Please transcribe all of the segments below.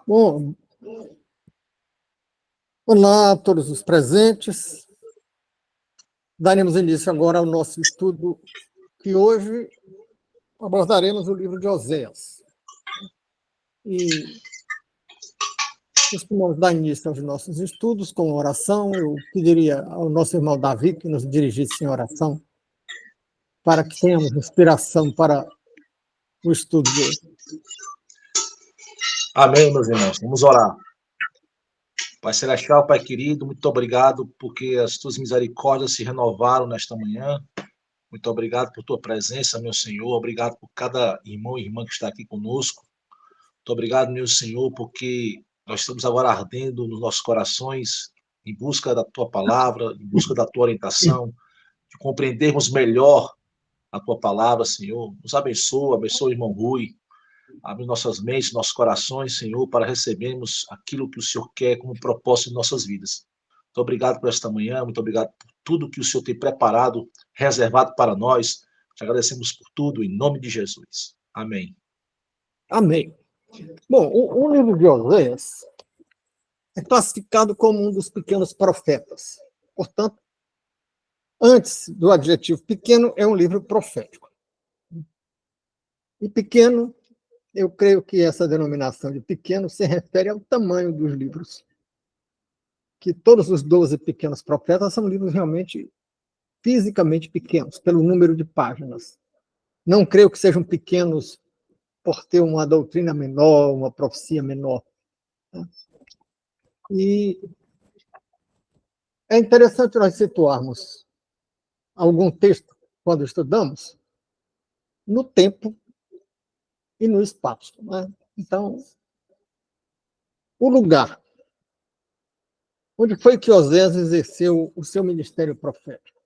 Bom, olá a todos os presentes. Daremos início agora ao nosso estudo, que hoje abordaremos o livro de Oséias. E costumamos dar início aos nossos estudos com oração. Eu pediria ao nosso irmão Davi que nos dirigisse em oração, para que tenhamos inspiração para o estudo de hoje. Amém, meus irmãos. Vamos orar. Pai Celestial, Pai querido, muito obrigado porque as tuas misericórdias se renovaram nesta manhã. Muito obrigado por tua presença, meu Senhor. Obrigado por cada irmão e irmã que está aqui conosco. Muito obrigado, meu Senhor, porque nós estamos agora ardendo nos nossos corações em busca da tua palavra, em busca da tua orientação, de compreendermos melhor a tua palavra, Senhor. Nos abençoa, abençoa o irmão Rui. Abre nossas mentes, nossos corações, Senhor, para recebermos aquilo que o Senhor quer como propósito em nossas vidas. Muito obrigado por esta manhã, muito obrigado por tudo que o Senhor tem preparado, reservado para nós. Te agradecemos por tudo, em nome de Jesus. Amém. Amém. Bom, o livro de Oséias é classificado como um dos pequenos profetas. Portanto, antes do adjetivo pequeno, é um livro profético. E pequeno, eu creio que essa denominação de pequeno se refere ao tamanho dos livros. Que todos os 12 pequenos profetas são livros realmente fisicamente pequenos, pelo número de páginas. Não creio que sejam pequenos por ter uma doutrina menor, uma profecia menor. E é interessante nós situarmos algum texto, quando estudamos, no tempo e no espaço. Né? Então, o lugar onde foi que Oséias exerceu o seu ministério profético?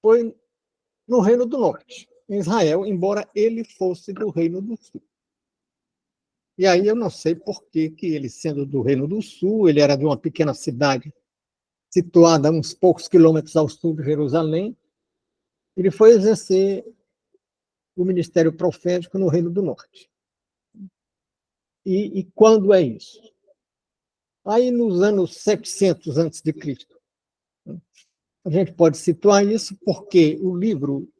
Foi no Reino do Norte, em Israel, embora ele fosse do Reino do Sul. E aí eu não sei por que ele, sendo do Reino do Sul, ele era de uma pequena cidade situada a uns poucos quilômetros ao sul de Jerusalém, ele foi exercer o ministério profético no Reino do Norte. E quando é isso? Aí nos anos 700 a.C. A gente pode situar isso porque o livro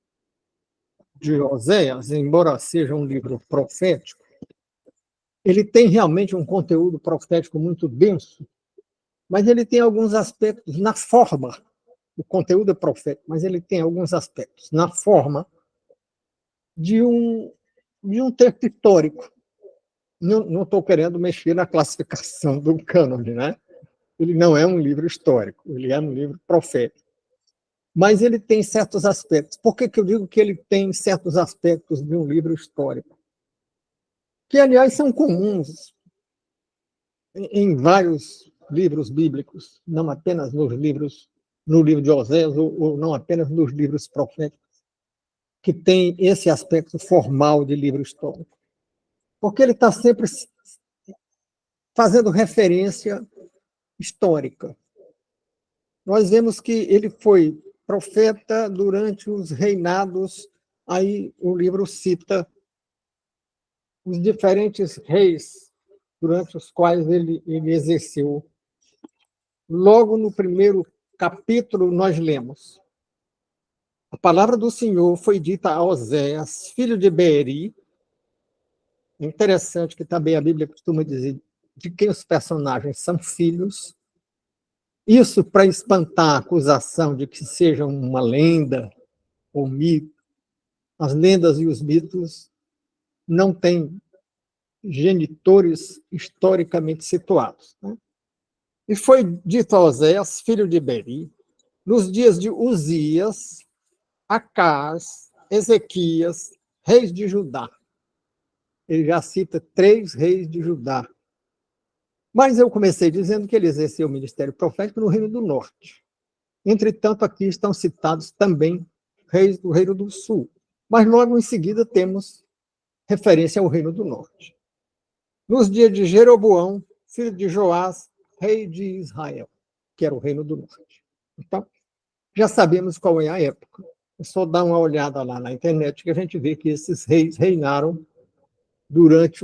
de Oséias, embora seja um livro profético, ele tem realmente um conteúdo profético muito denso, mas ele tem alguns aspectos na forma. O conteúdo é profético, mas ele tem alguns aspectos na forma de um texto histórico. Não estou querendo mexer na classificação do cânone, né? Ele não é um livro histórico, ele é um livro profético. Mas ele tem certos aspectos. Por que eu digo que ele tem certos aspectos de um livro histórico? Que, aliás, são comuns em vários livros bíblicos, não apenas no livro de Oséias, ou não apenas nos livros proféticos, que tem esse aspecto formal de livro histórico. Porque ele está sempre fazendo referência histórica. Nós vemos que ele foi profeta durante os reinados, aí o livro cita os diferentes reis durante os quais ele exerceu. Logo no primeiro capítulo, nós lemos: a palavra do Senhor foi dita a Oséias, filho de Beeri. É interessante que também a Bíblia costuma dizer de quem os personagens são filhos. Isso para espantar a acusação de que sejam uma lenda ou mito. As lendas e os mitos não têm genitores historicamente situados. Né? E foi dito a Oséias, filho de Beeri, nos dias de Uzias, Acás, Ezequias, reis de Judá. Ele já cita 3 reis de Judá. Mas eu comecei dizendo que ele exerceu o ministério profético no Reino do Norte. Entretanto, aqui estão citados também reis do Reino do Sul. Mas logo em seguida temos referência ao Reino do Norte. Nos dias de Jeroboão, filho de Joás, rei de Israel, que era o Reino do Norte. Então, já sabemos qual é a época. É só dar uma olhada lá na internet que a gente vê que esses reis reinaram durante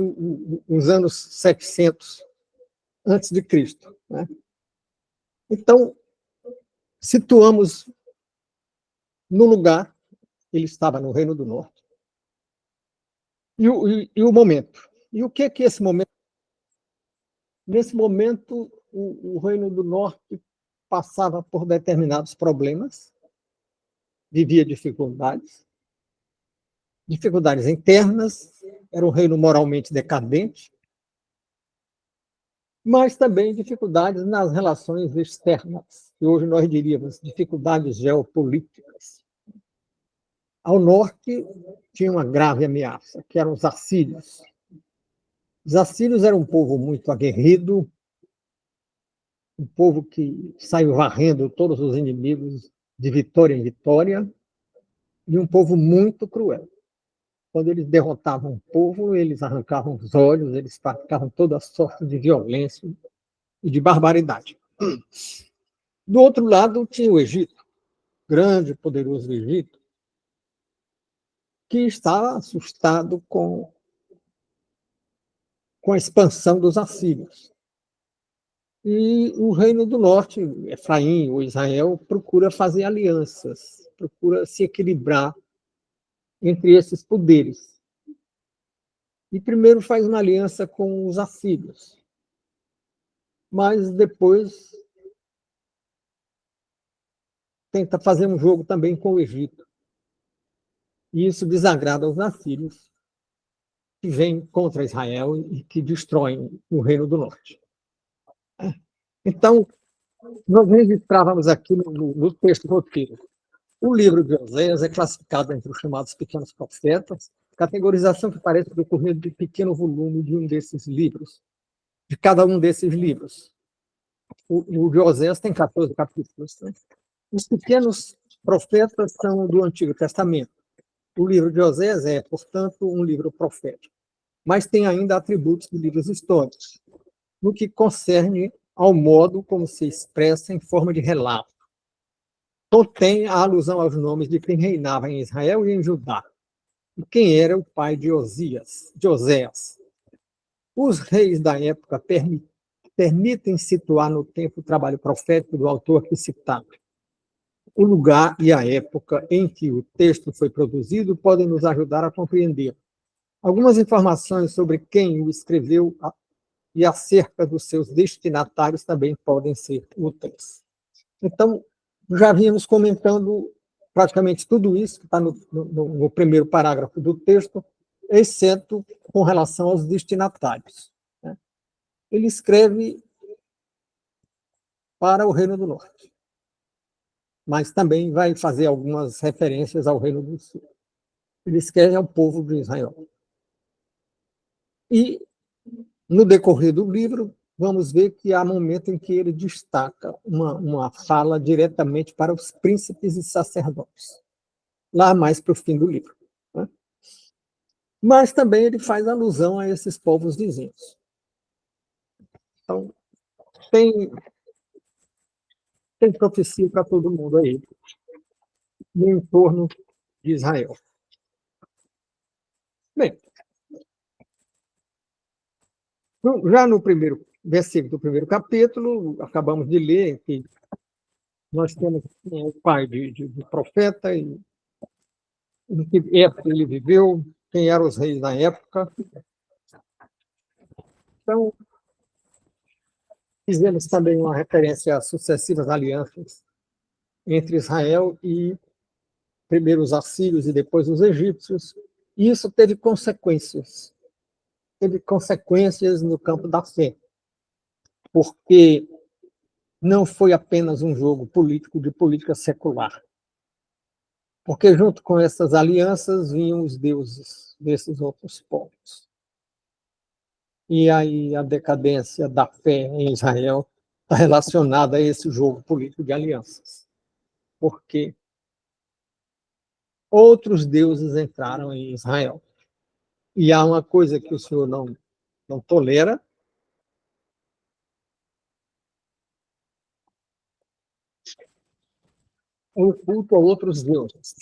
os anos 700 antes de Cristo, né? Então, situamos no lugar, ele estava no Reino do Norte, e o momento. E o que é que esse momento? Nesse momento, o Reino do Norte passava por determinados problemas, vivia dificuldades internas, era um reino moralmente decadente, mas também dificuldades nas relações externas, que hoje nós diríamos dificuldades geopolíticas. Ao norte tinha uma grave ameaça, que eram os assírios. Os assírios eram um povo muito aguerrido, um povo que saiu varrendo todos os inimigos de vitória em vitória, e um povo muito cruel. Quando eles derrotavam um povo, eles arrancavam os olhos, eles praticavam toda sorte de violência e de barbaridade. Do outro lado, tinha o Egito, grande e poderoso Egito, que estava assustado com a expansão dos assírios. E o Reino do Norte, Efraim ou Israel, procura fazer alianças, procura se equilibrar entre esses poderes. E primeiro faz uma aliança com os assírios, mas depois tenta fazer um jogo também com o Egito. E isso desagrada aos assírios, que vêm contra Israel e que destroem o Reino do Norte. Então, nós registrávamos aqui no texto roteiro. O livro de Oséias é classificado entre os chamados pequenos profetas, categorização que parece decorrer de pequeno volume de um desses livros, de cada um desses livros. O de Oséias tem 14 capítulos. Né? Os pequenos profetas são do Antigo Testamento. O livro de Oséias é, portanto, um livro profético, mas tem ainda atributos de livros históricos, no que concerne ao modo como se expressa em forma de relato. Contém a alusão aos nomes de quem reinava em Israel e em Judá, e quem era o pai de Oséias. Os reis da época permitem situar no tempo o trabalho profético do autor que citado. O lugar e a época em que o texto foi produzido podem nos ajudar a compreender. Algumas informações sobre quem o escreveu e acerca dos seus destinatários também podem ser úteis. Então, já vínhamos comentando praticamente tudo isso que está no primeiro parágrafo do texto, exceto com relação aos destinatários. Né? Ele escreve para o Reino do Norte, mas também vai fazer algumas referências ao Reino do Sul. Ele escreve ao povo de Israel. E, no decorrer do livro, vamos ver que há momento em que ele destaca uma fala diretamente para os príncipes e sacerdotes, lá mais para o fim do livro. Né? Mas também ele faz alusão a esses povos vizinhos. Então, tem profecia para todo mundo aí, no entorno de Israel. Bem, já no primeiro versículo do primeiro capítulo, acabamos de ler que nós temos o pai de profeta, e em que época ele viveu, quem eram os reis da época. Então, fizemos também uma referência às sucessivas alianças entre Israel e primeiro os assírios e depois os egípcios, e isso teve consequências. Teve consequências no campo da fé, porque não foi apenas um jogo político de política secular, porque junto com essas alianças vinham os deuses desses outros povos. E aí a decadência da fé em Israel está relacionada a esse jogo político de alianças, porque outros deuses entraram em Israel. E há uma coisa que o Senhor não tolera, o culto a outros deuses.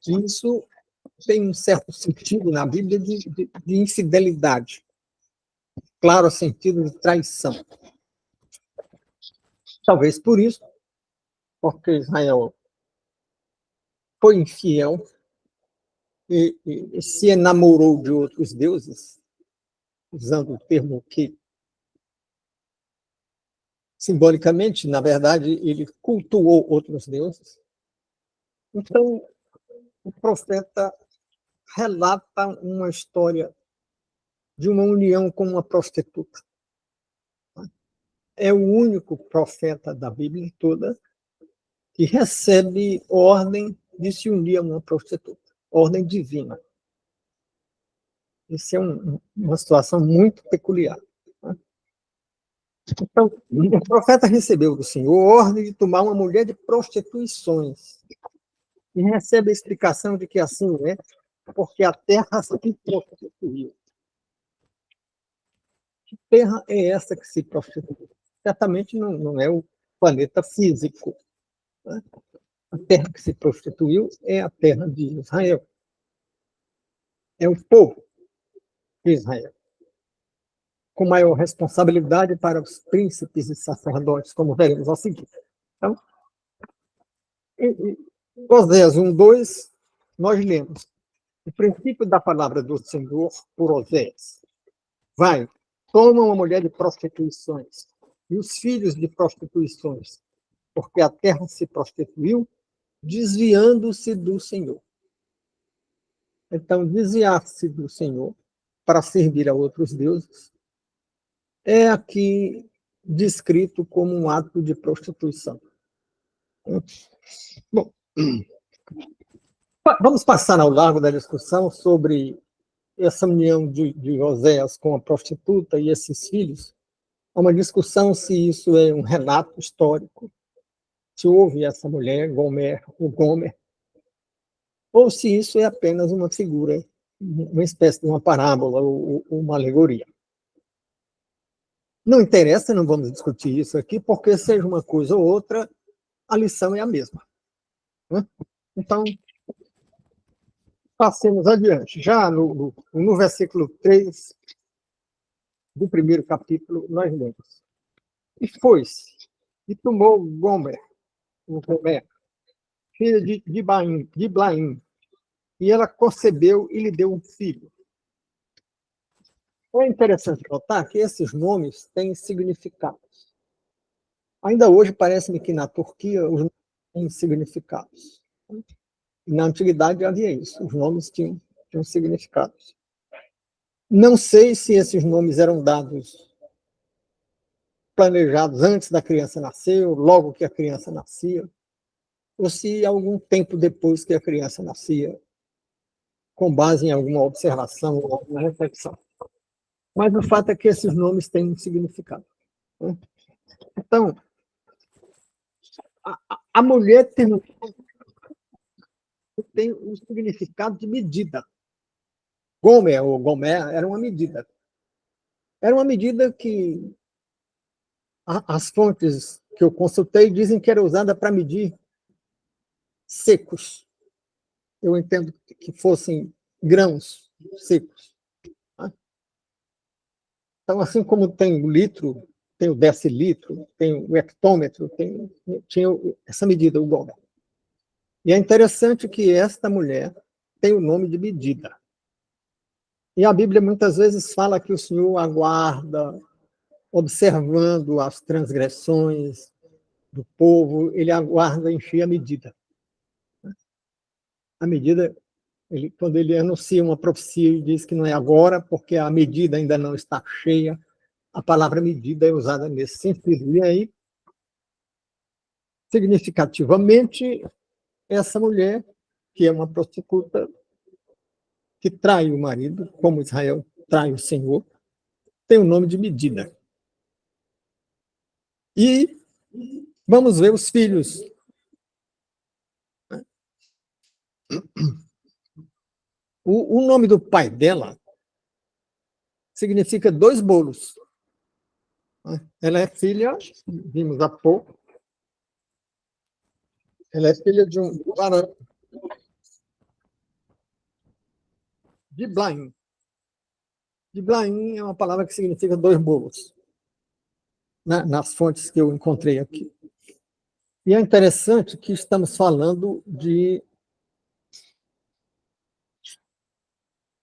Isso tem um certo sentido na Bíblia de infidelidade, claro, sentido de traição. Talvez por isso, porque Israel foi infiel e se enamorou de outros deuses, usando o termo que, simbolicamente, na verdade, ele cultuou outros deuses. Então, o profeta relata uma história de uma união com uma prostituta. É o único profeta da Bíblia toda que recebe ordem de se unir a uma prostituta, ordem divina. Isso é uma situação muito peculiar. Então, o profeta recebeu do Senhor ordem de tomar uma mulher de prostituições. E recebe a explicação de que assim é, porque a terra se prostituiu. Que terra é essa que se prostituiu? Certamente não é o planeta físico. Né? A terra que se prostituiu é a terra de Israel. É o povo de Israel, com maior responsabilidade para os príncipes e sacerdotes, como veremos ao seguir. Então, em Oséias 1:2, nós lemos o princípio da palavra do Senhor por Oséias. Vai, toma uma mulher de prostituições e os filhos de prostituições, porque a terra se prostituiu, desviando-se do Senhor. Então, desviar-se do Senhor para servir a outros deuses é aqui descrito como um ato de prostituição. Bom, vamos passar ao largo da discussão sobre essa união de Oséias com a prostituta e esses filhos. Há uma discussão se isso é um relato histórico, se houve essa mulher, Gomer, ou se isso é apenas uma figura, uma espécie de uma parábola ou uma alegoria. Não interessa, não vamos discutir isso aqui, porque seja uma coisa ou outra, a lição é a mesma. Né? Então, passemos adiante. Já no versículo 3 do primeiro capítulo, nós lemos. E foi-se, e tomou Gomer, filha de Blaim, e ela concebeu e lhe deu um filho. É interessante notar que esses nomes têm significados. Ainda hoje, parece-me que na Turquia os nomes têm significados. Na antiguidade havia isso, os nomes tinham significados. Não sei se esses nomes eram dados planejados antes da criança nascer, ou logo que a criança nascia, ou se algum tempo depois que a criança nascia, com base em alguma observação ou alguma reflexão. Mas o fato é que esses nomes têm um significado. Né? Então, a mulher tem um significado de medida. Gomer, ou Gomer, era uma medida. Era uma medida que as fontes que eu consultei dizem que era usada para medir secos. Eu entendo que fossem grãos secos. Tá? Então, assim como tem o litro, tem o decilitro, tem o hectômetro, tinha essa medida, o Gomer. E é interessante que esta mulher tem o nome de medida. E a Bíblia muitas vezes fala que o Senhor aguarda, observando as transgressões do povo, ele aguarda encher a medida. A medida, quando ele anuncia uma profecia, ele diz que não é agora, porque a medida ainda não está cheia. A palavra medida é usada nesse sentido. E aí, significativamente, essa mulher, que é uma prostituta, que trai o marido, como Israel trai o Senhor, tem o nome de medida. E vamos ver os filhos. O nome do pai dela significa 2 bolos. Ela é filha, vimos há pouco, ela é filha de um varão. Diblaim. Diblaim é uma palavra que significa 2 bolos, nas fontes que eu encontrei aqui. E é interessante que estamos falando de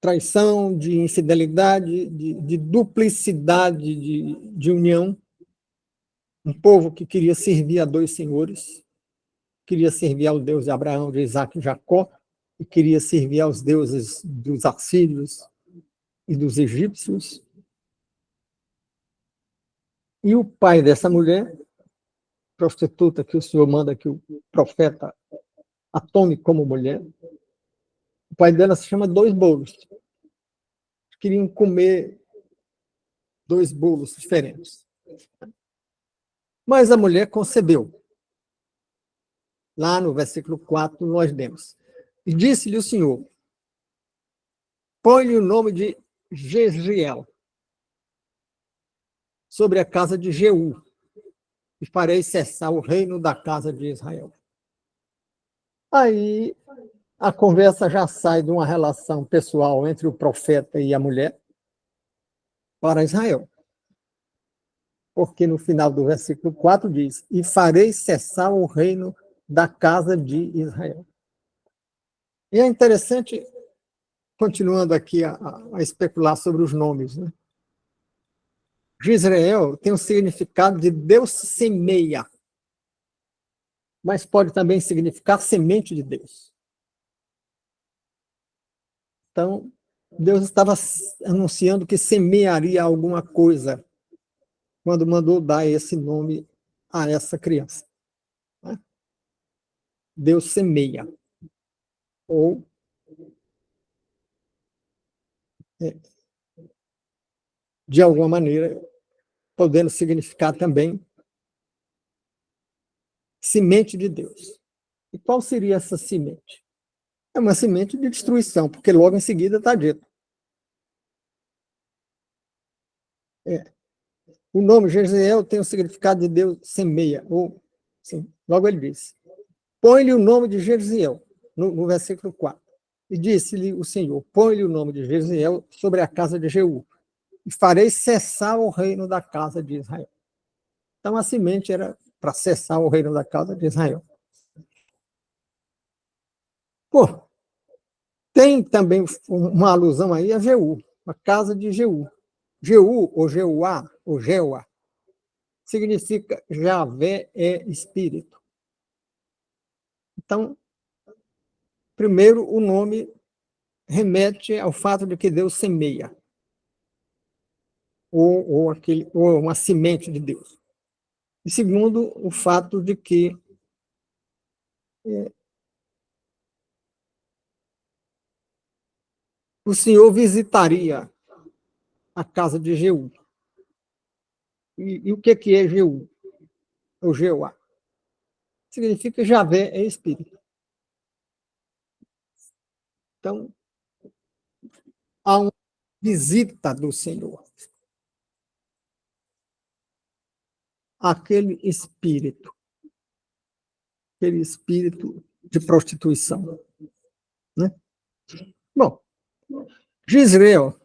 traição, de infidelidade, de duplicidade de união. Um povo que queria servir a 2 senhores, queria servir ao Deus de Abraão, de Isaac e Jacó, e queria servir aos deuses dos assírios e dos egípcios. E o pai dessa mulher, prostituta, que o Senhor manda que o profeta a tome como mulher, o pai dela se chama 2 bolos. Queriam comer 2 bolos diferentes. Mas a mulher concebeu. Lá no versículo 4, nós lemos. E disse-lhe o Senhor, põe-lhe o nome de Jezreel sobre a casa de Jeú, e farei cessar o reino da casa de Israel. Aí a conversa já sai de uma relação pessoal entre o profeta e a mulher para Israel. Porque no final do versículo 4 diz, e farei cessar o reino da casa de Israel. E é interessante, continuando aqui a especular sobre os nomes, né? Jezreel tem o significado de Deus semeia, mas pode também significar semente de Deus. Então, Deus estava anunciando que semearia alguma coisa quando mandou dar esse nome a essa criança. Né? Deus semeia. Ou de alguma maneira, podendo significar também semente de Deus. E qual seria essa semente? É uma semente de destruição, porque logo em seguida está dito. O nome Jezreel tem o significado de Deus semeia. Ou, sim, logo ele diz. Põe-lhe o nome de Jezreel, no versículo 4. E disse-lhe o Senhor, põe-lhe o nome de Jezreel sobre a casa de Jeú, e farei cessar o reino da casa de Israel. Então a semente era para cessar o reino da casa de Israel. Pô, tem também uma alusão aí a Jeú, a casa de Jeú. Jeú, ou Jeuá, ou Jeua, significa Javé é espírito. Então, primeiro, o nome remete ao fato de que Deus semeia, ou uma semente de Deus. E segundo, o fato de que o Senhor visitaria a casa de Jeú. E o que é Jeú? Ou Jeuá? Significa Javé é espírito. Então, há uma visita do Senhor. Aquele espírito de prostituição. Né? Bom, Jezreel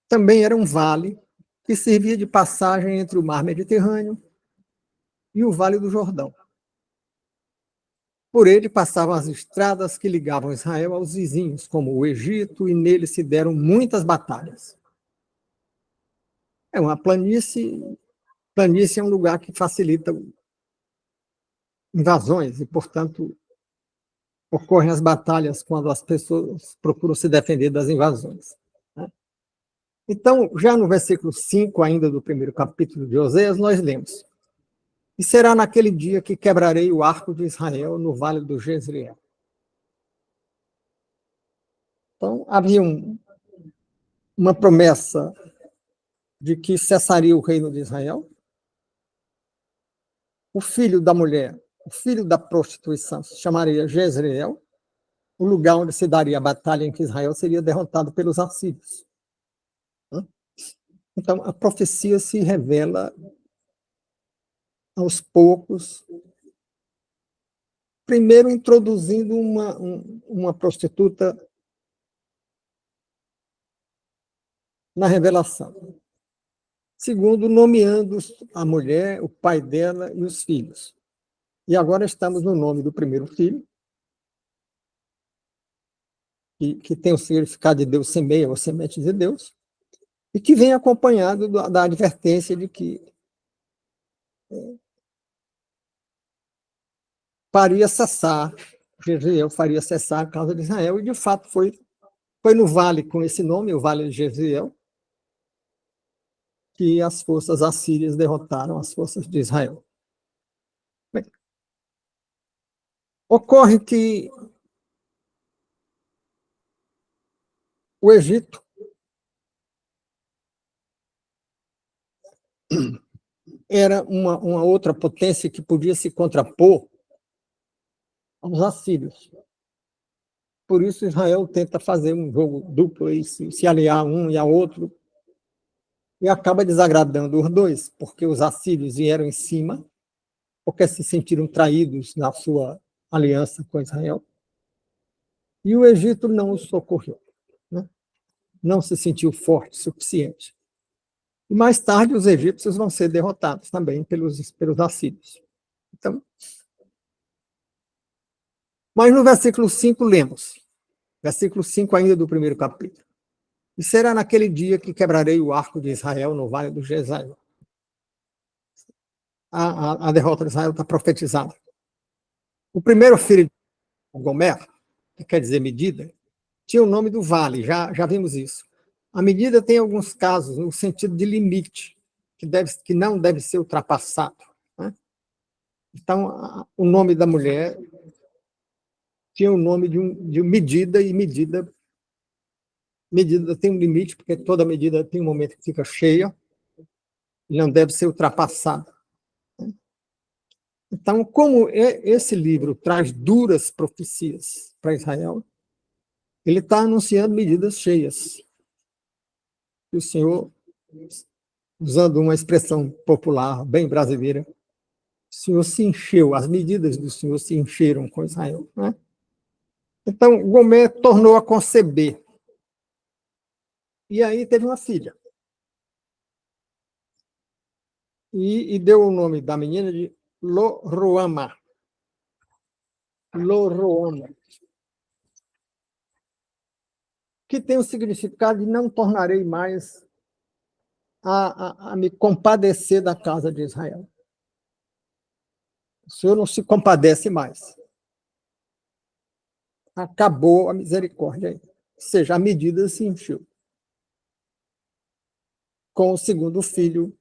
também era um vale que servia de passagem entre o mar Mediterrâneo e o Vale do Jordão. Por ele passavam as estradas que ligavam Israel aos vizinhos, como o Egito, e nele se deram muitas batalhas. É uma planície. Planície é um lugar que facilita invasões e, portanto, ocorrem as batalhas quando as pessoas procuram se defender das invasões. Né? Então, já no versículo 5, ainda do primeiro capítulo de Oséias, nós lemos: e será naquele dia que quebrarei o arco de Israel no vale do Jezreel. Então, havia uma promessa de que cessaria o reino de Israel. O filho da mulher, o filho da prostituição, se chamaria Jezreel, o lugar onde se daria a batalha em que Israel seria derrotado pelos assírios. Então, a profecia se revela aos poucos, primeiro introduzindo uma prostituta na revelação. Segundo, nomeando a mulher, o pai dela e os filhos. E agora estamos no nome do primeiro filho, que tem o significado de Deus semeia ou semente de Deus, e que vem acompanhado da advertência de que faria cessar, Jezreel faria cessar a causa de Israel, e de fato foi no vale com esse nome, o Vale de Jezreel, que as forças assírias derrotaram as forças de Israel. Bem, ocorre que o Egito era uma outra potência que podia se contrapor aos assírios. Por isso Israel tenta fazer um jogo duplo e se aliar a um e a outro, e acaba desagradando os dois, porque os assírios vieram em cima, porque se sentiram traídos na sua aliança com Israel, e o Egito não os socorreu, né? Não se sentiu forte o suficiente. E mais tarde os egípcios vão ser derrotados também pelos assírios. Então, mas no versículo 5 lemos, versículo 5 ainda do primeiro capítulo. E será naquele dia que quebrarei o arco de Israel no vale do Jezreel. A derrota de Israel está profetizada. O primeiro filho de Gomer, que quer dizer medida, tinha o nome do vale, já vimos isso. A medida tem alguns casos no sentido de limite, que não deve ser ultrapassado, né? Então, o nome da mulher tinha o nome de medida, e medida tem um limite, porque toda medida tem um momento que fica cheia, e não deve ser ultrapassada. Então, como esse livro traz duras profecias para Israel, ele está anunciando medidas cheias. E o Senhor, usando uma expressão popular, bem brasileira, o Senhor se encheu, as medidas do Senhor se encheram com Israel, né? Então, Gomer tornou a conceber. E aí teve uma filha. E deu o nome da menina de Lo-Ruama. Lo-Ruama. Que tem o significado de não tornarei mais a me compadecer da casa de Israel. O Senhor não se compadece mais. Acabou a misericórdia aí. Ou seja, a medida se encheu. Com o segundo filho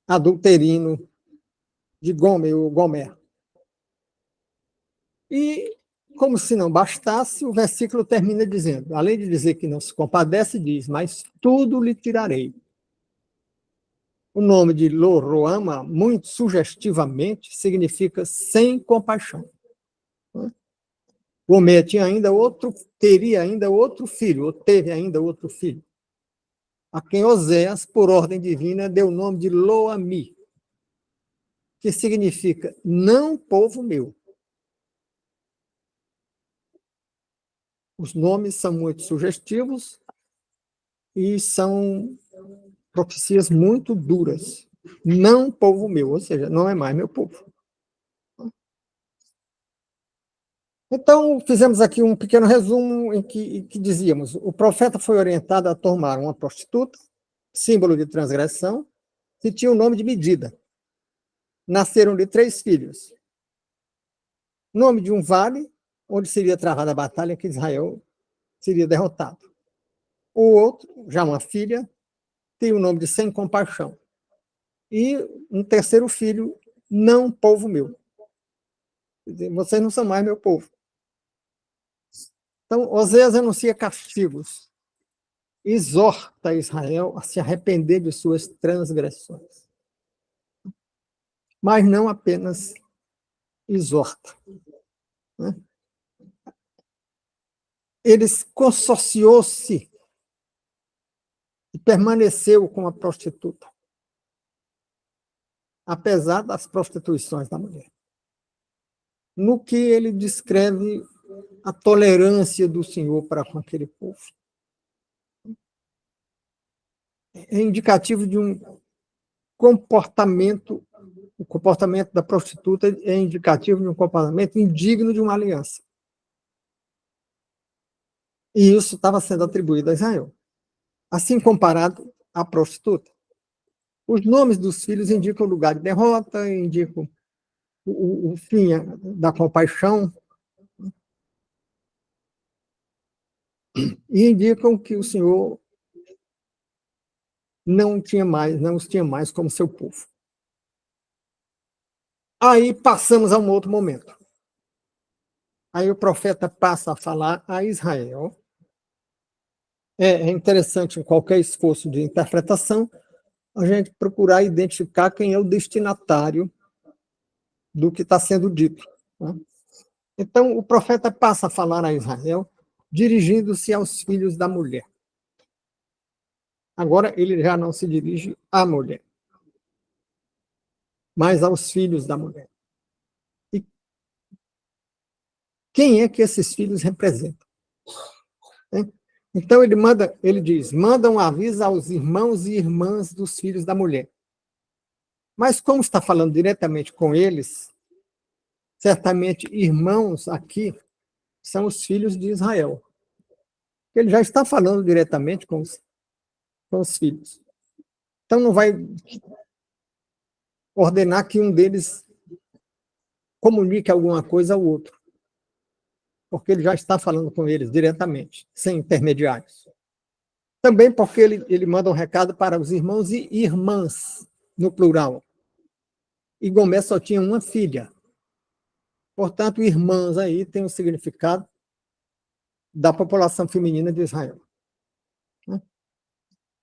adulterino de Gomer, o Gomer. E, como se não bastasse, o versículo termina dizendo, além de dizer que não se compadece, diz, mas tudo lhe tirarei. O nome de Lo-Ruama, muito sugestivamente, significa sem compaixão. Gomer teria ainda outro filho, ou teve ainda outro filho, a quem Oséias, por ordem divina, deu o nome de Lo-Ami, que significa não povo meu. Os nomes são muito sugestivos e são profecias muito duras. Não povo meu, ou seja, não é mais meu povo. Então, fizemos aqui um pequeno resumo em que dizíamos, o profeta foi orientado a tomar uma prostituta, símbolo de transgressão, que tinha o nome de medida. Nasceram-lhe 3 filhos. Nome de um vale, onde seria travada a batalha que Israel seria derrotado. O outro, já uma filha, tem o nome de sem compaixão. E um terceiro filho, não povo meu. Quer dizer, vocês não são mais meu povo. Então, Oséias anuncia castigos, exorta Israel a se arrepender de suas transgressões. Mas não apenas exorta, né? Ele consorciou-se e permaneceu com a prostituta, apesar das prostituições da mulher. No que ele descreve a tolerância do Senhor para com aquele povo. é indicativo de um comportamento, o comportamento da prostituta é indicativo de um comportamento indigno de uma aliança. E isso estava sendo atribuído a Israel. Assim comparado à prostituta. Os nomes dos filhos indicam o lugar de derrota, indicam o fim da compaixão, e indicam que o Senhor não os tinha mais como seu povo. Aí passamos a um outro momento. Aí o profeta passa a falar a Israel. É interessante, em qualquer esforço de interpretação, a gente procurar identificar quem é o destinatário do que está sendo dito. Né? Então, o profeta passa a falar a Israel, dirigindo-se aos filhos da mulher. Agora, ele já não se dirige à mulher, mas aos filhos da mulher. E quem é que esses filhos representam? Né? Então, ele diz: manda um aviso aos irmãos e irmãs dos filhos da mulher. Mas, como está falando diretamente com eles, certamente irmãos aqui são os filhos de Israel. Ele já está falando diretamente com os filhos. Então, não vai ordenar que um deles comunique alguma coisa ao outro, porque ele já está falando com eles diretamente, sem intermediários. Também porque ele manda um recado para os irmãos e irmãs, no plural. E Gomer só tinha uma filha. Portanto, irmãs aí tem o significado da população feminina de Israel.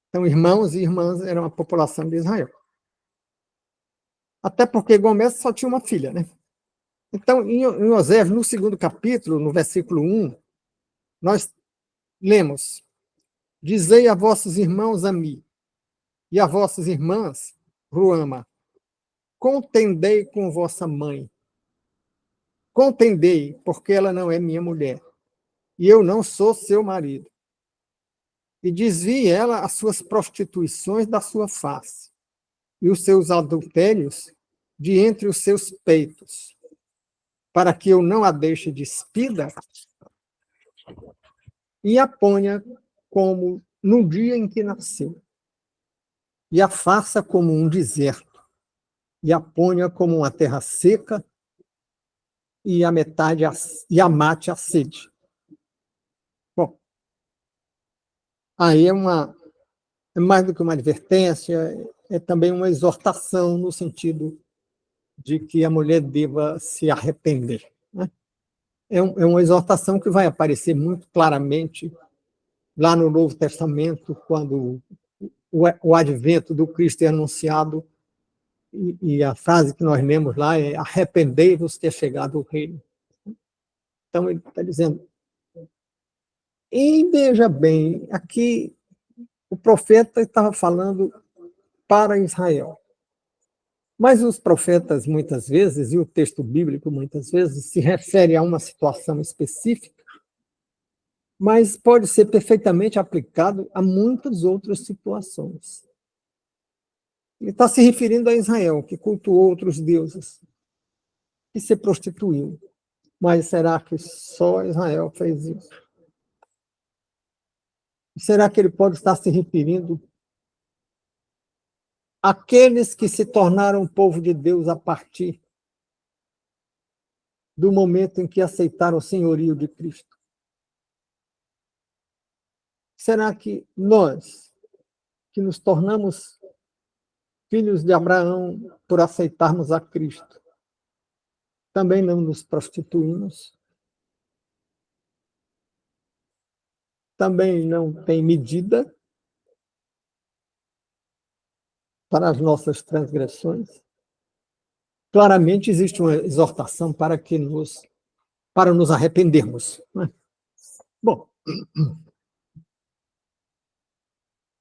Então, irmãos e irmãs eram a população de Israel. Até porque Gomer só tinha uma filha, né? Então, em Oséias, no segundo capítulo, no versículo 1, nós lemos: dizei a vossos irmãos Ami e a vossas irmãs Ruama, contendei com vossa mãe. Contendei, porque ela não é minha mulher, e eu não sou seu marido. E desvie ela as suas prostituições da sua face, e os seus adultérios de entre os seus peitos, para que eu não a deixe despida e a ponha como no dia em que nasceu, e a faça como um deserto, e a ponha como uma terra seca, e e a mate a sede. Bom, aí é mais do que uma advertência, é também uma exortação no sentido de que a mulher deva se arrepender. Né? É uma exortação que vai aparecer muito claramente lá no Novo Testamento, quando o advento do Cristo é anunciado, e a frase que nós lemos lá é: arrependei-vos ter chegado o reino. Então, ele está dizendo. E veja bem, aqui o profeta estava falando para Israel. Mas os profetas, muitas vezes, e o texto bíblico, muitas vezes, se refere a uma situação específica, mas pode ser perfeitamente aplicado a muitas outras situações. Ele está se referindo a Israel, que cultuou outros deuses, que se prostituiu. Mas será que só Israel fez isso? Será que ele pode estar se referindo àqueles que se tornaram povo de Deus a partir do momento em que aceitaram o senhorio de Cristo? Será que nós, que nos tornamos filhos de Abraão por aceitarmos a Cristo, também não nos prostituímos? Também não tem medida para as nossas transgressões? Claramente existe uma exortação para nos arrependermos. Né? Bom,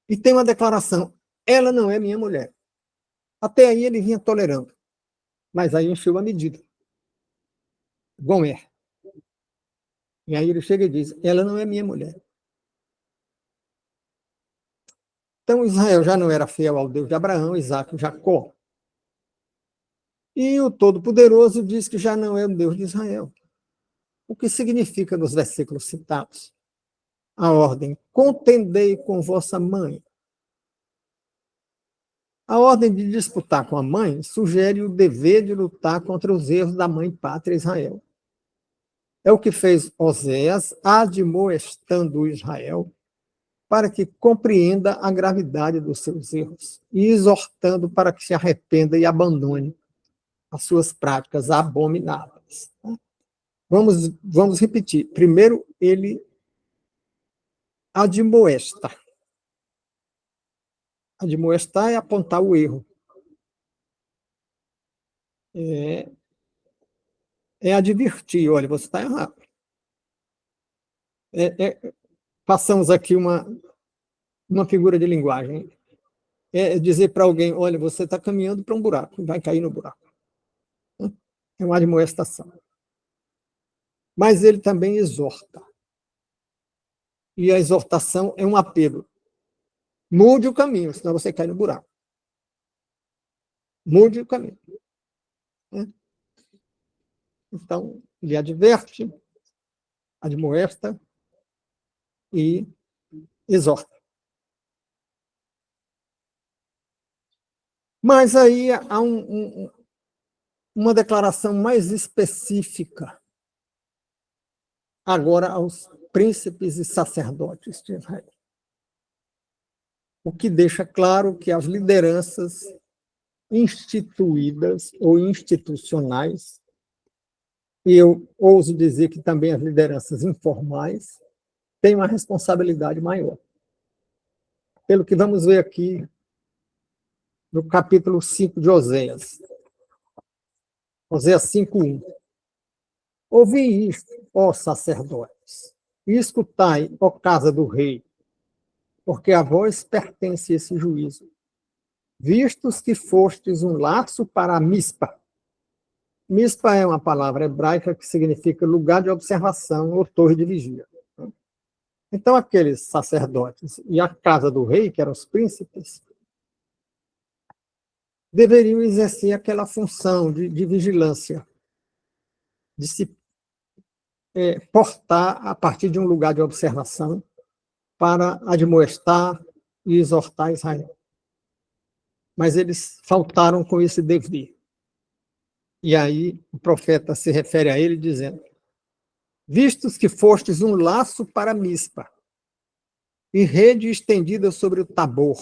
e tem uma declaração: ela não é minha mulher. Até aí ele vinha tolerando, mas aí encheu a medida. Gomer. E aí ele chega e diz: ela não é minha mulher. Então, Israel já não era fiel ao Deus de Abraão, Isaque e Jacó. E o Todo-Poderoso diz que já não é o Deus de Israel. O que significa, nos versículos citados, a ordem: contendei com vossa mãe. A ordem de disputar com a mãe sugere o dever de lutar contra os erros da mãe pátria Israel. É o que fez Oséias, admoestando Israel, para que compreenda a gravidade dos seus erros e exortando para que se arrependa e abandone as suas práticas abomináveis. Vamos repetir. Primeiro, ele admoesta. Admoestar é apontar o erro. É advertir, olha, você está errado. Passamos aqui uma figura de linguagem. É dizer para alguém, olha, você está caminhando para um buraco, vai cair no buraco. É uma admoestação. Mas ele também exorta. E a exortação é um apelo. Mude o caminho, senão você cai no buraco. Mude o caminho. Então, ele adverte, admoesta e exorta. Mas aí há uma declaração mais específica, agora aos príncipes e sacerdotes de Israel. O que deixa claro que as lideranças instituídas ou institucionais, e eu ouso dizer que também as lideranças informais, têm uma responsabilidade maior. Pelo que vamos ver aqui no capítulo 5 de Oséias. Oséias 5:1. Ouvi isto, ó sacerdotes, e escutai, ó casa do rei, porque a vós pertence esse juízo. Vistos que fostes um laço para a mispa. Mispa é uma palavra hebraica que significa lugar de observação ou torre de vigia. Então, aqueles sacerdotes e a casa do rei, que eram os príncipes, deveriam exercer aquela função de vigilância, de se portar a partir de um lugar de observação para admoestar e exortar Israel. Mas eles faltaram com esse dever. E aí o profeta se refere a ele dizendo: vistos que fostes um laço para Mispa e rede estendida sobre o Tabor.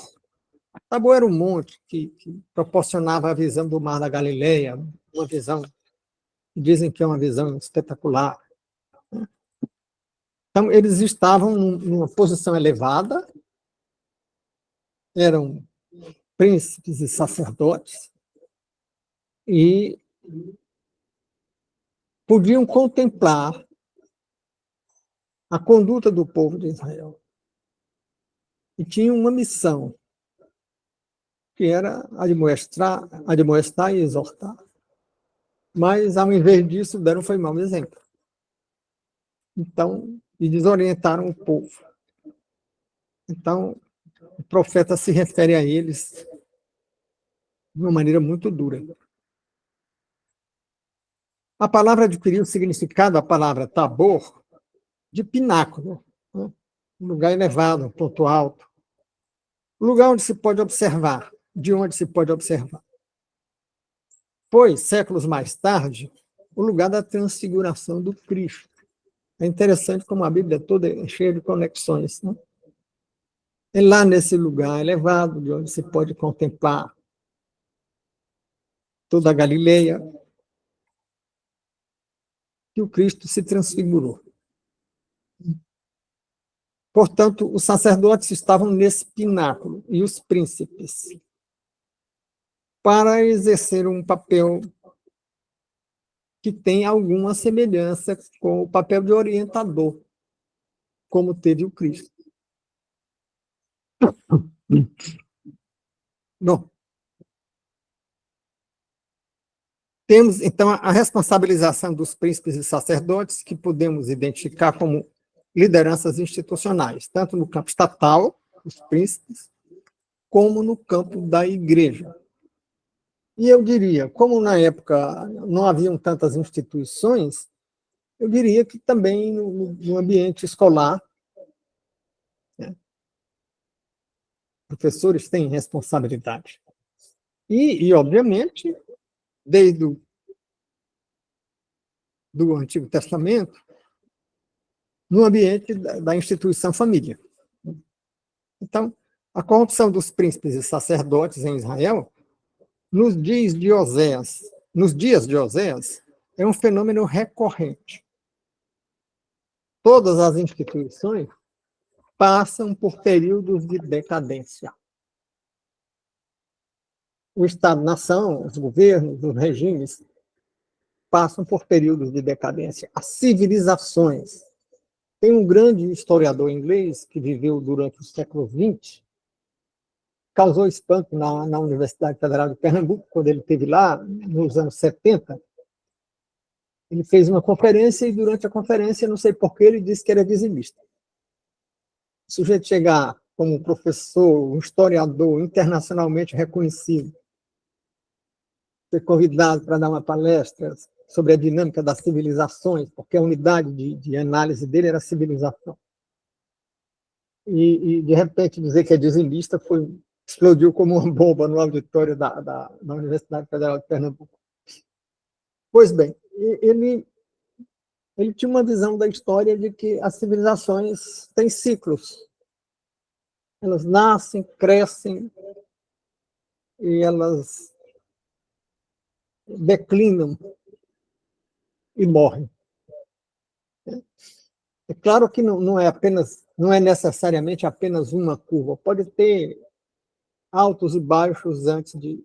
Tabor era um monte que proporcionava a visão do Mar da Galileia, uma visão, dizem que é uma visão espetacular. Então, eles estavam numa posição elevada, eram príncipes e sacerdotes, e podiam contemplar a conduta do povo de Israel. E tinham uma missão, que era admoestar e exortar. Mas, ao invés disso, deram foi mau exemplo. Então, e desorientaram o povo. Então, o profeta se refere a eles de uma maneira muito dura. A palavra adquiriu o significado, a palavra tabor, de pináculo, né? Um lugar elevado, um ponto alto. Um lugar onde se pode observar, de onde se pode observar. Foi, séculos mais tarde, o lugar da transfiguração do Cristo. É interessante como a Bíblia toda é cheia de conexões, né? É lá nesse lugar elevado, de onde se pode contemplar toda a Galileia, que o Cristo se transfigurou. Portanto, os sacerdotes estavam nesse pináculo, e os príncipes, para exercer um papel que tem alguma semelhança com o papel de orientador, como teve o Cristo. Bom, temos, então, a responsabilização dos príncipes e sacerdotes, que podemos identificar como lideranças institucionais, tanto no campo estatal, os príncipes, como no campo da igreja. E eu diria, como na época não haviam tantas instituições, eu diria que também no ambiente escolar, né, professores têm responsabilidade. Obviamente, desde do Antigo Testamento, no ambiente da instituição família. Então, a corrupção dos príncipes e sacerdotes em Israel, nos dias de Oséias, é um fenômeno recorrente. Todas as instituições passam por períodos de decadência. O Estado-nação, os governos, os regimes passam por períodos de decadência. As civilizações. Tem um grande historiador inglês que viveu durante o século XX, causou espanto na Universidade Federal de Pernambuco, quando ele esteve lá, nos anos 70. Ele fez uma conferência e, durante a conferência, não sei porquê, ele disse que era dizimista. O sujeito chegar como professor, um historiador internacionalmente reconhecido, ser convidado para dar uma palestra sobre a dinâmica das civilizações, porque a unidade de análise dele era a civilização. De repente, dizer que é dizimista explodiu como uma bomba no auditório da Universidade Federal de Pernambuco. Pois bem, ele tinha uma visão da história de que as civilizações têm ciclos. Elas nascem, crescem, e elas declinam e morrem. É claro que não é necessariamente apenas uma curva, pode ter altos e baixos antes de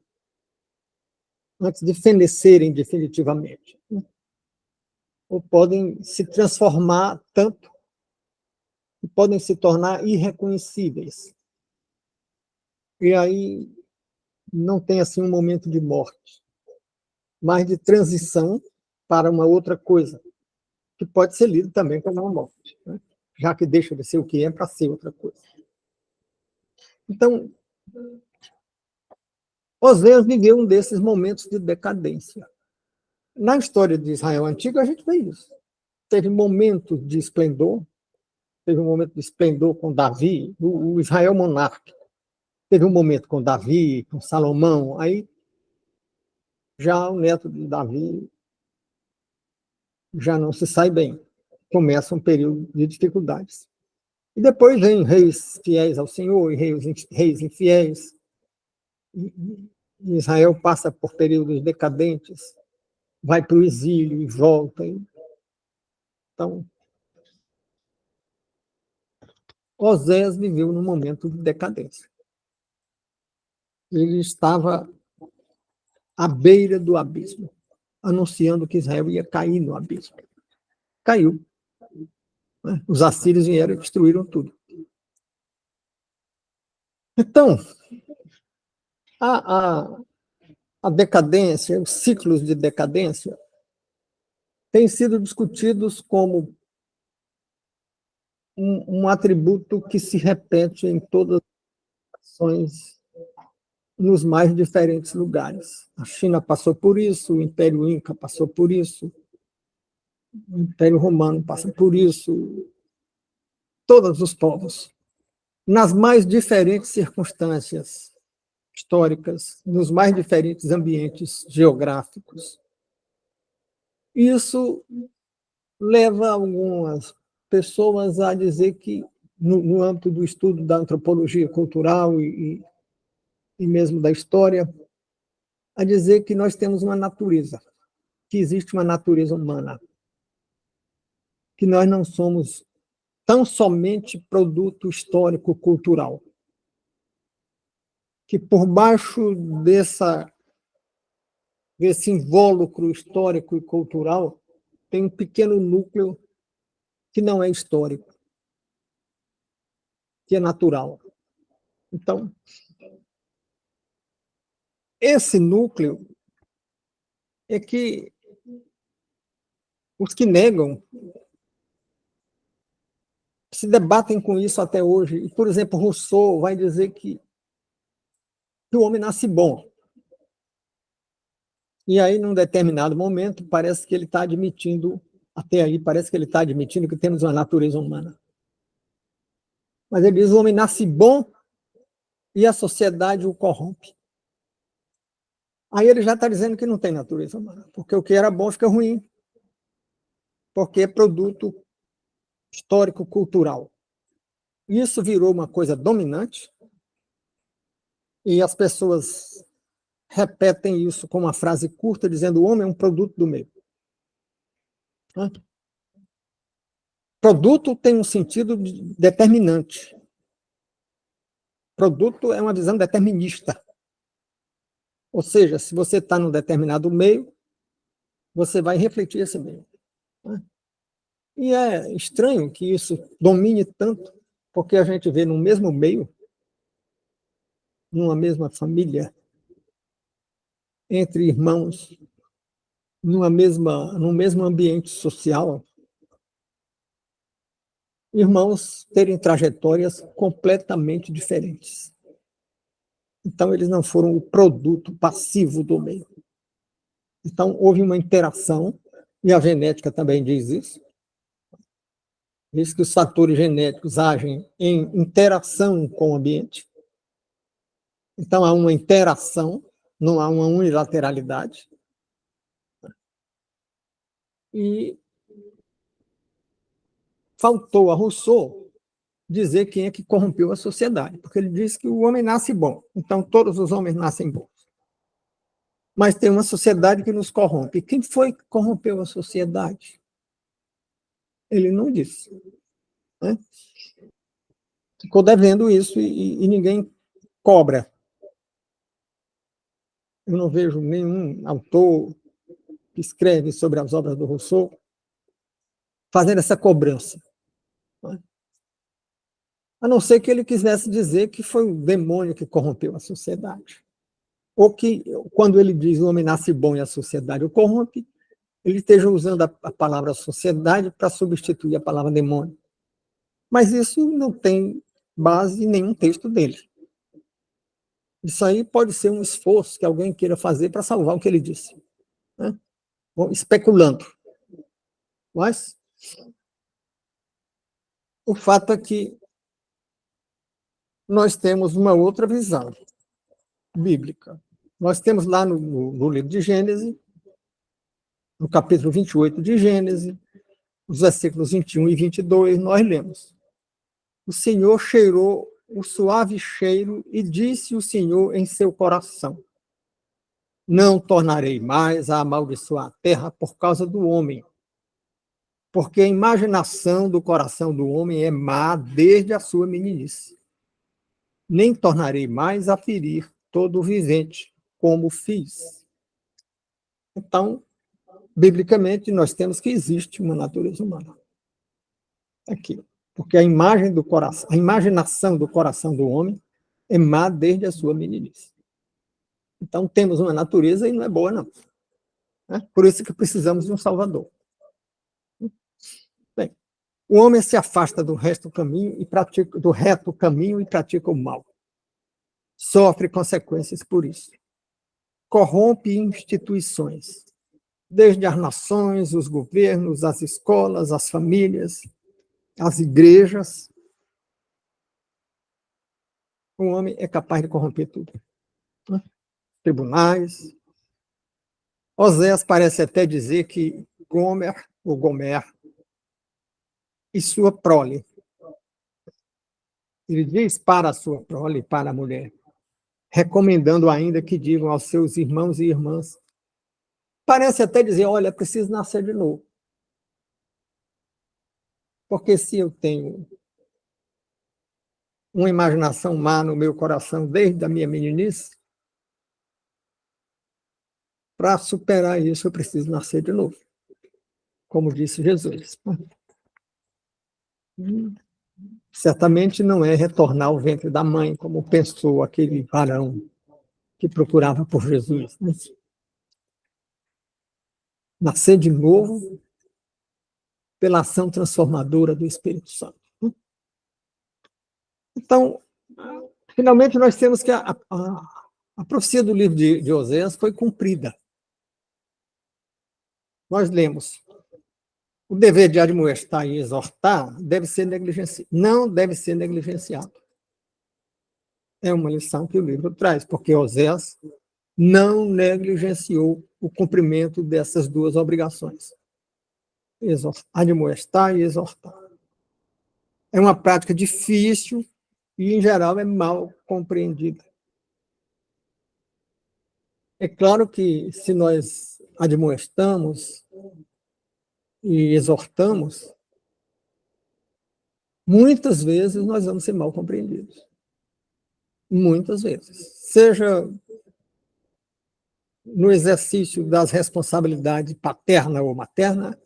fenecerem definitivamente. Ou podem se transformar tanto que podem se tornar irreconhecíveis. E aí não tem assim um momento de morte, mas de transição para uma outra coisa, que pode ser lido também como uma morte, né? Já que deixa de ser o que é para ser outra coisa. Então, Oséias viveu um desses momentos de decadência. Na história de Israel antigo, a gente vê isso. Teve momentos de esplendor, teve um momento de esplendor com Davi, o Israel monárquico. Teve um momento com Davi, com Salomão, aí já o neto de Davi já não se sai bem. Começa um período de dificuldades. E depois vem reis fiéis ao Senhor e reis infiéis. E Israel passa por períodos decadentes, vai para o exílio e volta. Então, Oséias viveu num momento de decadência. Ele estava à beira do abismo, anunciando que Israel ia cair no abismo. Caiu. Né? Os assírios vieram e destruíram tudo. Então, a decadência, os ciclos de decadência, têm sido discutidos como um atributo que se repete em todas as ações, nos mais diferentes lugares. A China passou por isso, o Império Inca passou por isso, o Império Romano passa por isso, todos os povos, nas mais diferentes circunstâncias históricas, nos mais diferentes ambientes geográficos. Isso leva algumas pessoas a dizer que, no âmbito do estudo da antropologia cultural e mesmo da história, a dizer que nós temos uma natureza, que existe uma natureza humana, que nós não somos tão somente produto histórico-cultural, que por baixo desse invólucro histórico e cultural tem um pequeno núcleo que não é histórico, que é natural. Então, esse núcleo é que os que negam se debatem com isso até hoje. E, por exemplo, Rousseau vai dizer que que o homem nasce bom. E aí, num determinado momento, parece que ele está admitindo, até aí, parece que ele está admitindo que temos uma natureza humana. Mas ele diz: o homem nasce bom e a sociedade o corrompe. Aí ele já está dizendo que não tem natureza humana, porque o que era bom fica ruim, porque é produto histórico-cultural. Isso virou uma coisa dominante e as pessoas repetem isso com uma frase curta, dizendo: o homem é um produto do meio. Produto tem um sentido determinante. Produto é uma visão determinista. Ou seja, se você está num determinado meio, você vai refletir esse meio. E é estranho que isso domine tanto, porque a gente vê no mesmo meio, numa mesma família, entre irmãos, num mesmo ambiente social, irmãos terem trajetórias completamente diferentes. Então, eles não foram o produto passivo do meio. Então, houve uma interação, e a genética também diz isso. Diz que os fatores genéticos agem em interação com o ambiente. Então, há uma interação, não há uma unilateralidade. E faltou a Rousseau dizer quem é que corrompeu a sociedade, porque ele diz que o homem nasce bom, então todos os homens nascem bons. Mas tem uma sociedade que nos corrompe. Quem foi que corrompeu a sociedade? Ele não disse. Né? Ficou devendo isso e ninguém cobra. Eu não vejo nenhum autor que escreve sobre as obras do Rousseau fazendo essa cobrança. Né? A não ser que ele quisesse dizer que foi o demônio que corrompeu a sociedade. Ou que, quando ele diz o homem nasce bom e a sociedade o corrompe, ele esteja usando a palavra sociedade para substituir a palavra demônio. Mas isso não tem base em nenhum texto dele. Isso aí pode ser um esforço que alguém queira fazer para salvar o que ele disse. Né? Bom, especulando. Mas o fato é que nós temos uma outra visão bíblica. Nós temos lá no livro de Gênesis, no capítulo 28 de Gênesis, os versículos 21 e 22, nós lemos: o Senhor cheirou o suave cheiro e disse o Senhor em seu coração: não tornarei mais a amaldiçoar a terra por causa do homem, porque a imaginação do coração do homem é má desde a sua meninice. Nem tornarei mais a ferir todo o vivente, como fiz. Então, biblicamente, nós temos que existe uma natureza humana. Aqui. Porque a imagem do coração, a imaginação do coração do homem é má desde a sua meninice. Então, temos uma natureza e não é boa, não. Por isso que precisamos de um Salvador. Bem, o homem se afasta do reto caminho e pratica o mal. Sofre consequências por isso. Corrompe instituições, desde as nações, os governos, as escolas, as famílias, as igrejas. O homem é capaz de corromper tudo. Tribunais. Oséias parece até dizer que Gomer e sua prole. Ele diz para a sua prole, para a mulher, recomendando ainda que digam aos seus irmãos e irmãs. Parece até dizer: olha, preciso nascer de novo. Porque se eu tenho uma imaginação má no meu coração desde a minha meninice, para superar isso eu preciso nascer de novo. Como disse Jesus. Certamente não é retornar ao ventre da mãe, como pensou aquele varão que procurava por Jesus. Mas nascer de novo pela ação transformadora do Espírito Santo. Então, finalmente nós temos que A profecia do livro de Oséias foi cumprida. Nós lemos: o dever de admoestar e exortar não deve ser negligenciado. É uma lição que o livro traz, porque Oséias não negligenciou o cumprimento dessas duas obrigações: admoestar e exortar. É uma prática difícil e, em geral, é mal compreendida. É claro que, se nós admoestamos e exortamos, muitas vezes nós vamos ser mal compreendidos. Muitas vezes. Seja no exercício das responsabilidades paterna ou materna,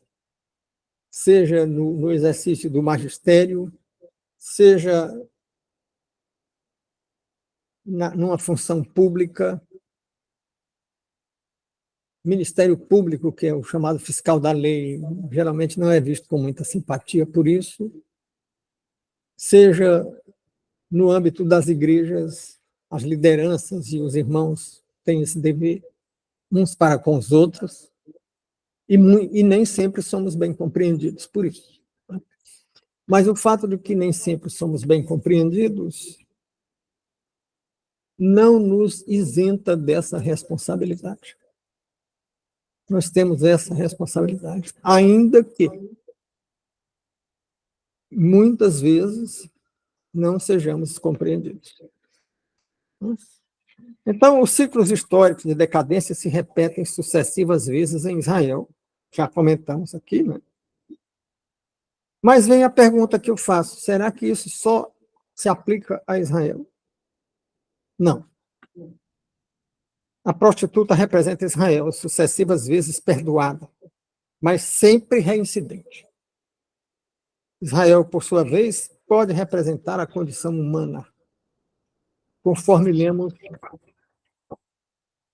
seja no exercício do magistério, seja numa função pública, Ministério Público, que é o chamado fiscal da lei, geralmente não é visto com muita simpatia por isso, seja no âmbito das igrejas, as lideranças e os irmãos têm esse dever, uns para com os outros, e nem sempre somos bem compreendidos por isso. Mas o fato de que nem sempre somos bem compreendidos não nos isenta dessa responsabilidade. Nós temos essa responsabilidade, ainda que muitas vezes não sejamos compreendidos. Então, os ciclos históricos de decadência se repetem sucessivas vezes em Israel. Já comentamos aqui, né? Mas vem a pergunta que eu faço: será que isso só se aplica a Israel? Não. A prostituta representa Israel, sucessivas vezes perdoada, mas sempre reincidente. Israel, por sua vez, pode representar a condição humana, conforme lemos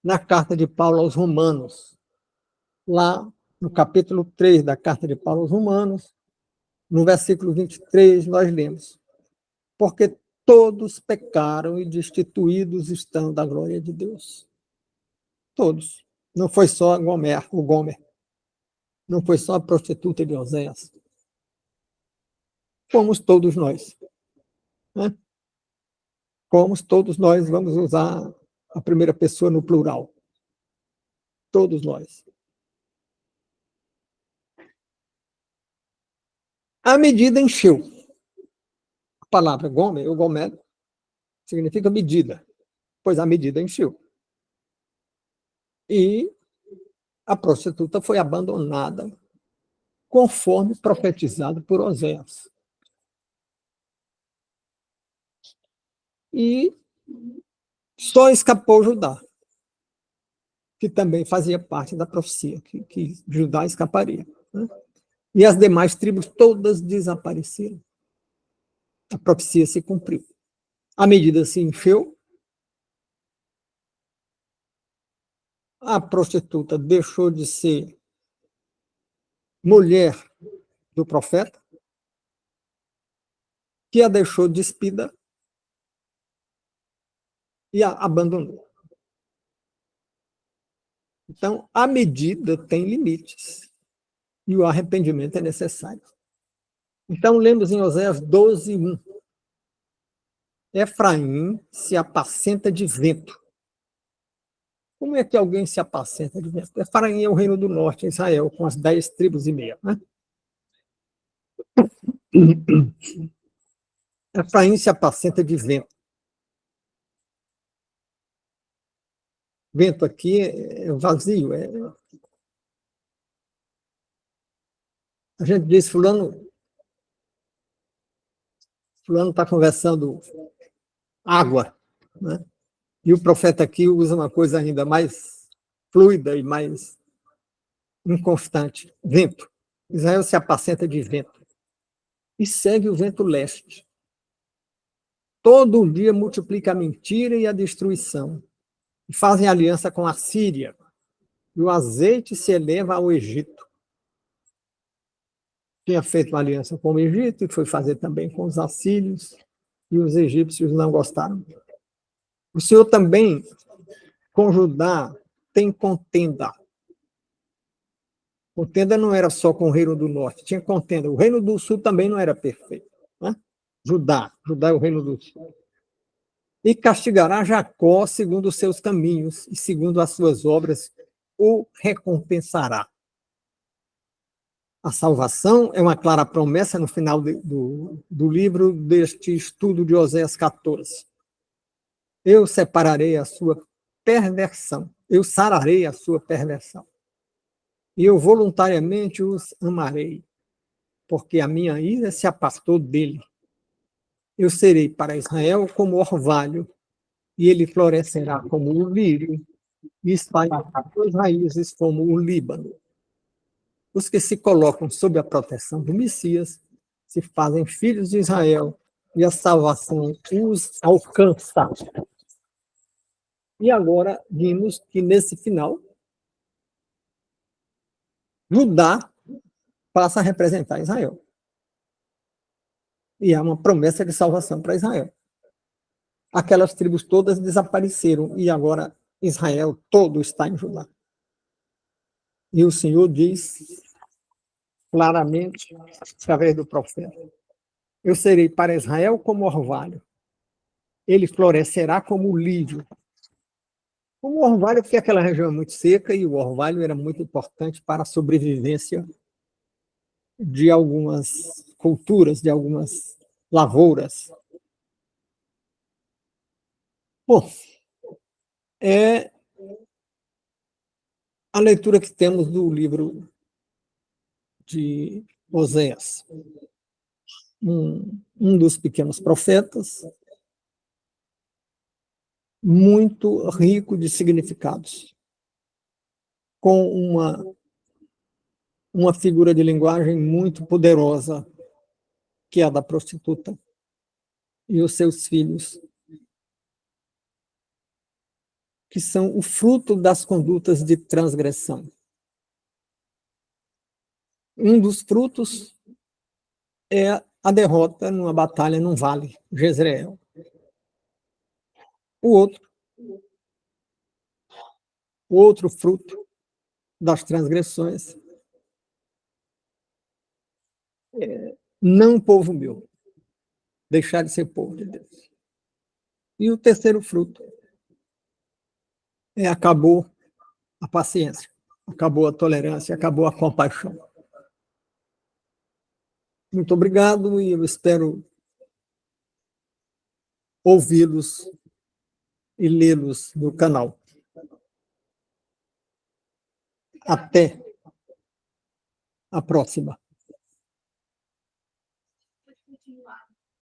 na carta de Paulo aos Romanos, lá no capítulo 3 da carta de Paulo aos Romanos, no versículo 23, nós lemos: porque todos pecaram e destituídos estão da glória de Deus. Todos. Não foi só o Gomer. Não foi só a prostituta de Oséias. Fomos todos nós. Né? Fomos todos nós, vamos usar a primeira pessoa no plural. Todos nós. A medida encheu. A palavra Gomer, o Gomer, significa medida, pois a medida encheu. E a prostituta foi abandonada, conforme profetizado por Oséias. E só escapou Judá, que também fazia parte da profecia, que Judá escaparia. Né? E as demais tribos todas desapareceram. A profecia se cumpriu. A medida se encheu, a prostituta deixou de ser mulher do profeta, que a deixou despida e a abandonou. Então, a medida tem limites e o arrependimento é necessário. Então, lemos em Oséias 12:1. Efraim se apacenta de vento. Como é que alguém se apacenta de vento? Efraim é o reino do norte, Israel, com as 10 tribos e meia. Né? Efraim se apacenta de vento. Vento aqui é vazio. A gente diz, fulano está conversando água. Né? E o profeta aqui usa uma coisa ainda mais fluida e mais inconstante: vento. Israel se apacenta de vento. E segue o vento leste. Todo dia multiplica a mentira e a destruição. E fazem aliança com a Síria. E o azeite se eleva ao Egito. Tinha feito uma aliança com o Egito e foi fazer também com os assírios. E os egípcios não gostaram. O Senhor também com Judá tem contenda. Contenda não era só com o reino do norte, tinha contenda. O reino do sul também não era perfeito. Né? Judá é o reino do sul. E castigará Jacó segundo os seus caminhos e segundo as suas obras o recompensará. A salvação é uma clara promessa no final do livro deste estudo de Oséias 14. Eu separarei a sua perversão, eu sararei a sua perversão. E eu voluntariamente os amarei, porque a minha ira se apartou dele. Eu serei para Israel como orvalho, e ele florescerá como o lírio, e espalhará suas raízes como o Líbano. Os que se colocam sob a proteção do Messias se fazem filhos de Israel, e a salvação os alcança. E agora vimos que nesse final, Judá passa a representar Israel. E há uma promessa de salvação para Israel. Aquelas tribos todas desapareceram e agora Israel todo está em Judá. E o Senhor diz claramente, através do profeta: eu serei para Israel como orvalho, ele florescerá como o lírio. Como orvalho, porque aquela região é muito seca e o orvalho era muito importante para a sobrevivência de algumas culturas, de algumas lavouras. Bom, é a leitura que temos do livro de Oséias, um dos pequenos profetas, muito rico de significados, com uma figura de linguagem muito poderosa, que é a da prostituta e os seus filhos, que são o fruto das condutas de transgressão. Um dos frutos é a derrota numa batalha num vale, Jezreel. O outro fruto das transgressões é não povo meu, deixar de ser povo de Deus. E o terceiro fruto é acabou a paciência, acabou a tolerância, acabou a compaixão. Muito obrigado e eu espero ouvi-los e lê-los no canal. Até a próxima.